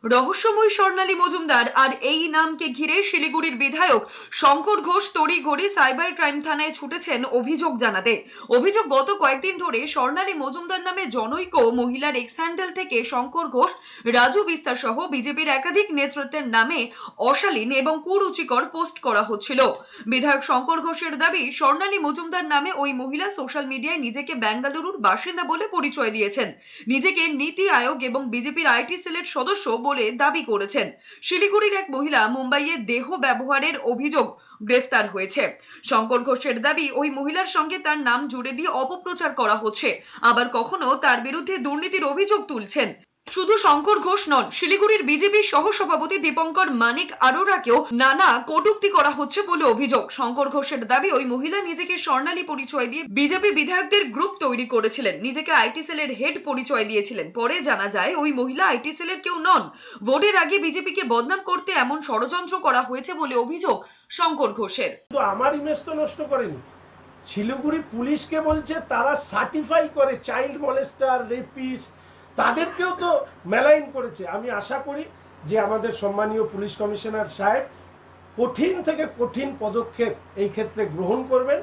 রহস্যময় স্বর্ণালী মজুমদার আর এই নামকে ঘিরে শিলিগুড়ির বিধায়ক শঙ্কর ঘোষ তড়িঘড়ি সাইবার ক্রাইম থানায় ছুটেছেন অভিযোগ জানাতে। অভিযোগ, গত কয়েকদিন ধরে স্বর্ণালী মজুমদার নামে জনৈক মহিলার এক্স হ্যান্ডেল থেকে শঙ্কর ঘোষ, রাজু বিস্তার সহ বিজেপির একাধিক নেতৃত্বের নামে অশালীন এবং কুরুচিকর পোস্ট করা হচ্ছিল। বিধায়ক শঙ্কর ঘোষের দাবি, স্বর্ণালী মজুমদার নামে ওই মহিলা সোশ্যাল মিডিয়ায় নিজেকে বেঙ্গালুরুর বাসিন্দা বলে পরিচয় দিয়েছেন, নিজেকে নীতি আয়োগ এবং বিজেপির আইটি সেলের সদস্য বলে দাবি করেছেন। শিলিগুড়ির এক মহিলা মুম্বাইয়ে দেহ ব্যবহারের অভিযোগ গ্রেফতার হয়েছে। শঙ্কর ঘোষের দাবি, ওই মহিলার সঙ্গে তার নাম জুড়ে দিয়ে অপপ্রচার করা হচ্ছে, আবার কখনো তার বিরুদ্ধে দুর্নীতির অভিযোগ তুলছেন। শুধু শঙ্কর ঘোষ নন, শিলিগুড়ির বিজেপি সহসভাপতি দীপঙ্কর মানিক আরোরাকেও নানা কটূক্তি করা হচ্ছে বলে অভিযোগ। শঙ্কর ঘোষের দাবি, ওই মহিলা নিজেকে স্বর্ণালী পরিচয় দিয়ে বিজেপি বিধায়কদের গ্রুপ তৈরি করেছিলেন, নিজেকে আইটি সেলের হেড পরিচয় দিয়েছিলেন। পরে জানা যায় ওই মহিলা আইটি সেলের কেউ নন। ভোটের আগে বিজেপিকে বদনাম করতে এমন ষড়যন্ত্র করা হয়েছে বলে অভিযোগ শঙ্কর ঘোষের। তো আমার ইমেজ তো নষ্ট করেনি, শিলিগুড়ি পুলিশকে বলছে তারা সার্টিফাই করে চাইল্ড মলেস্টার, রেপিস্ট, তাদেরকেও তো মেলাইন করেছে। আমি আশা করি যে আমাদের সম্মানীয় পুলিশ কমিশনার সাহেব কঠিন থেকে কঠিন পদক্ষেপ এই ক্ষেত্রে গ্রহণ করবেন।